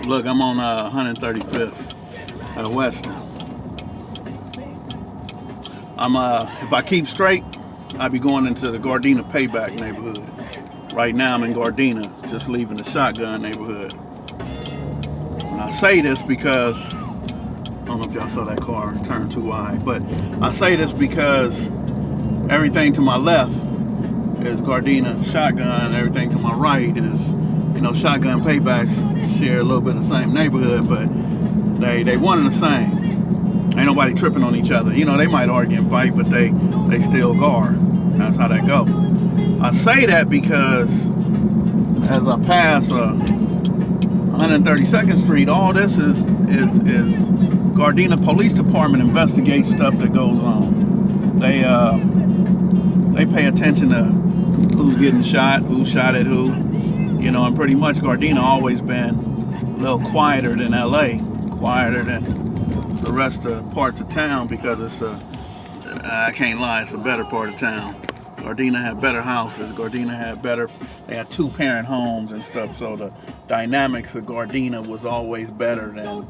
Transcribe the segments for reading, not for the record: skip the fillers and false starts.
Look, I'm on 135th at Western. If I keep straight, I'll be going into the Gardena Payback neighborhood. Right now I'm in Gardena, just leaving the Shotgun neighborhood. And I say this because, I don't know if y'all saw that car turn too wide, but I say this because everything to my left is Gardena Shotgun, and everything to my right is, Shotgun Paybacks share a little bit of the same neighborhood, but they one and the same. Ain't nobody tripping on each other. They might argue and fight, but they still guard. That's how that go. I say that because as I pass 132nd Street, all this is Gardena Police Department investigates stuff that goes on. They pay attention to who's getting shot, who shot at who. And pretty much Gardena always been a little quieter than LA, quieter than the rest of parts of town, because it's I can't lie, it's a better part of town. Gardena had better houses. Gardena had they had 2-parent homes and stuff. So the dynamics of Gardena was always better than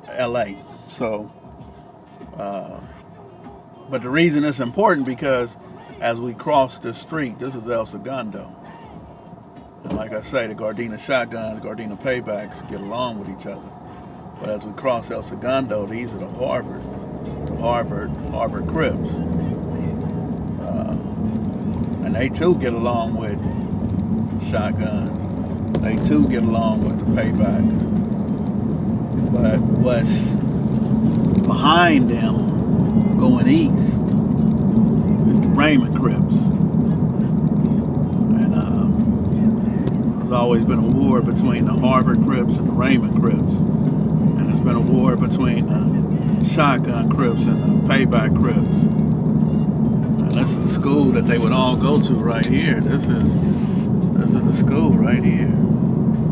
LA. So, but the reason it's important because as we cross the street, this is El Segundo. And like I say, the Gardena Shotguns, Gardena Paybacks get along with each other. But as we cross El Segundo, these are the Harvard Crips. And they too get along with Shotguns. They too get along with the Paybacks. But what's behind them going east is the Raymond Crips. And there's always been a war between the Harvard Crips and the Raymond Crips. And there's been a war between the Shotgun Crips and the Payback Crips. And this is the school that they would all go to right here. This is the school right here.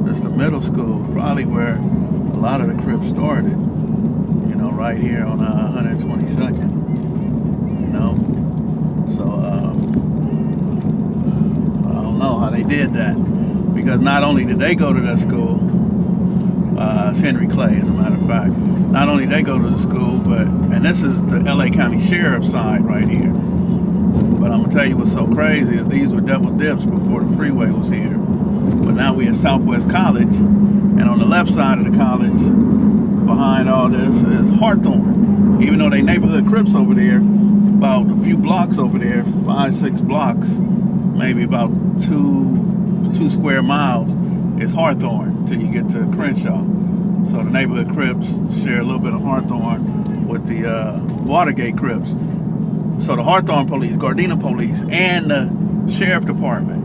This is the middle school, probably where a lot of the Crips started. Right here on 122nd. So I don't know how they did that, because not only did they go to that school, it's Henry Clay, as a matter of fact. Not only did they go to the school, and this is the LA County Sheriff's side right here. But I'm gonna tell you what's so crazy is these were Devil Dips before the freeway was here. But now we at Southwest College, and on the left side of the college, behind all this, is Hawthorne. Even though they neighborhood Crips over there, about a few blocks over there, 5-6 blocks, maybe about two square miles, is Hawthorne till you get to Crenshaw. So the neighborhood Crips share a little bit of Hawthorne with the Watergate Crips. So the Hawthorne police, Gardena police, and the sheriff department,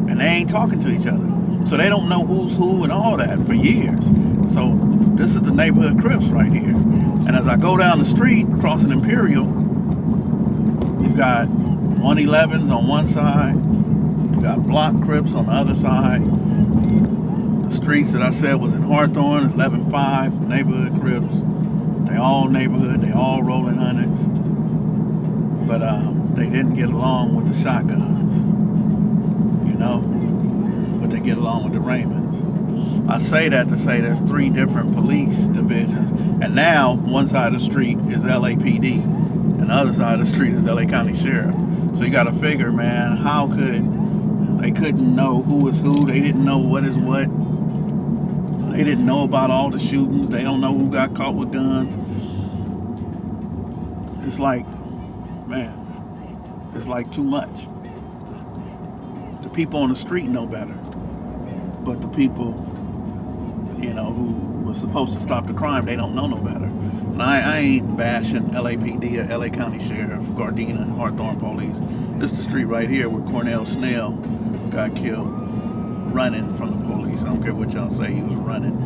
and they ain't talking to each other. So they don't know who's who and all that for years. So this is the neighborhood Crips right here. And as I go down the street, crossing Imperial, you've got 111s on one side, you got block Crips on the other side. The streets that I said was in Hawthorne, 11-5, neighborhood Crips. They all neighborhood, they all rolling hundreds. But they didn't get along with the Shotguns, but they get along with the Raymonds. I say that to say there's 3 different police divisions, and now one side of the street is LAPD, and the other side of the street is LA County Sheriff. So you got to figure, man, they couldn't know who is who. They didn't know what is what. They didn't know about all the shootings. They don't know who got caught with guns. It's like, man, it's like too much. The people on the street know better, but the people, who was supposed to stop the crime, they don't know no better. And I ain't bashing LAPD or LA County Sheriff, Gardena, Hawthorne Police. This is the street right here where Cornell Snell got killed, running from the police. I don't care what y'all say, he was running.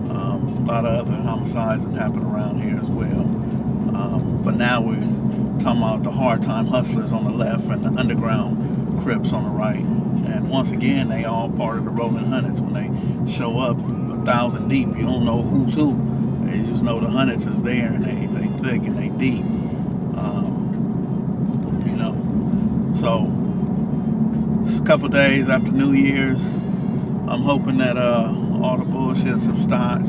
A lot of other homicides that happen around here as well. But now we're talking about the hard time hustlers on the left and the underground Crips on the right. And once again, they all part of the rolling hundreds. When they show up 1,000 deep, you don't know who's who. They just know the hundreds is there, and they thick and they deep. So it's a couple days after New Year's. I'm hoping that all the bullshit subside.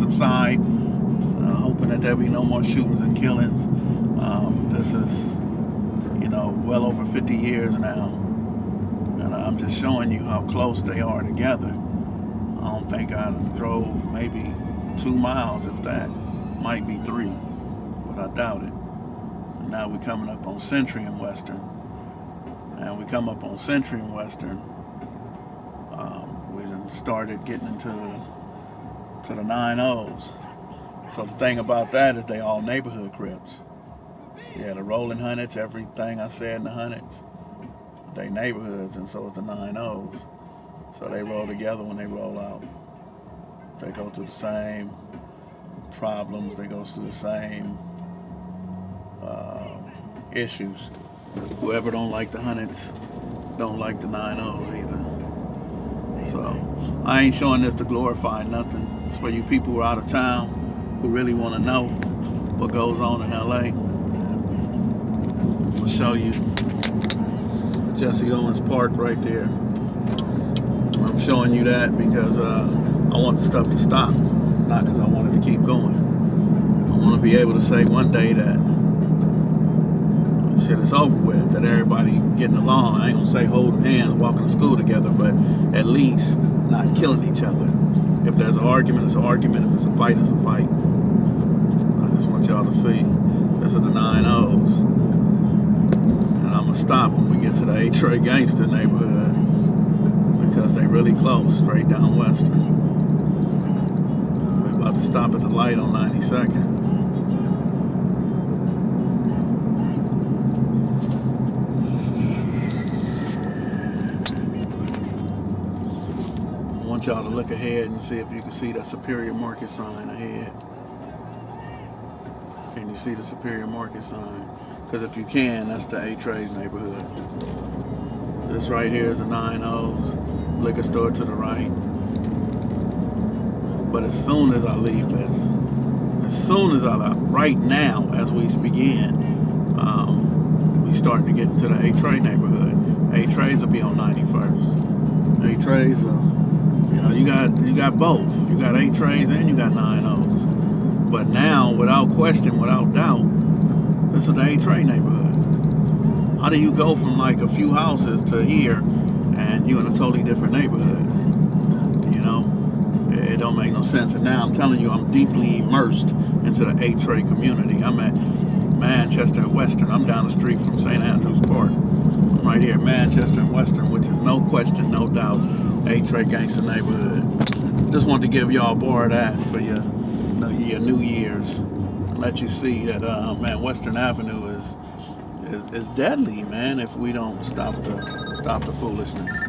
Hoping that there'll be no more shootings and killings. This is, well over 50 years now, and I'm just showing you how close they are together. I don't think I drove maybe 2 miles, if that, might be 3, but I doubt it. And now we're coming up on Century and Western, and we come up on Century and Western. We done started getting into the 9-0s. So the thing about that is they all neighborhood Crips. Yeah, the rolling hundreds, everything I said in the hundreds, they neighborhoods, and so is the 9-0s. So they roll together when they roll out. They go through the same problems. They go through the same issues. Whoever don't like the hundreds don't like the 9-0s either. So I ain't showing this to glorify nothing. It's for you people who are out of town who really want to know what goes on in LA. I'll show you Jesse Owens Park right there. I'm showing you that because I want the stuff to stop, not because I want it to keep going. I want to be able to say one day that shit is over with, that everybody getting along. I ain't gonna say holding hands, walking to school together, but at least not killing each other. If there's an argument, it's an argument. If it's a fight, it's a fight. I just want y'all to see this is the 9-0s. And I'm gonna stop when we get to the A-Trey Gangster neighborhood because they really close, straight down Western. We're about to stop at the light on 92nd. I want y'all to look ahead and see if you can see that Superior Market sign ahead. Can you see the Superior Market sign? Because if you can, that's the A-Trey's neighborhood. This right here is the 9-0s, liquor store to the right. But as soon as I leave this, right now as we begin, we starting to get into the A-Trey neighborhood. A-Trey's will be on 91st. A-Trey's you got both. You got 8 trays and you got 9-0s. But now, without question, without doubt, this is the 8-tray neighborhood. How do you go from like a few houses to here and you in a totally different neighborhood? It don't make no sense. And now I'm telling you, I'm deeply immersed into the 8-tray community. I'm at Manchester and Western. I'm down the street from St. Andrews Park. I'm right here at Manchester and Western, which is no question, no doubt, 8-tray gangster neighborhood. Just wanted to give y'all a bar of that for your New Year's. And let you see that, Western Avenue is deadly, man, if we don't stop the foolishness.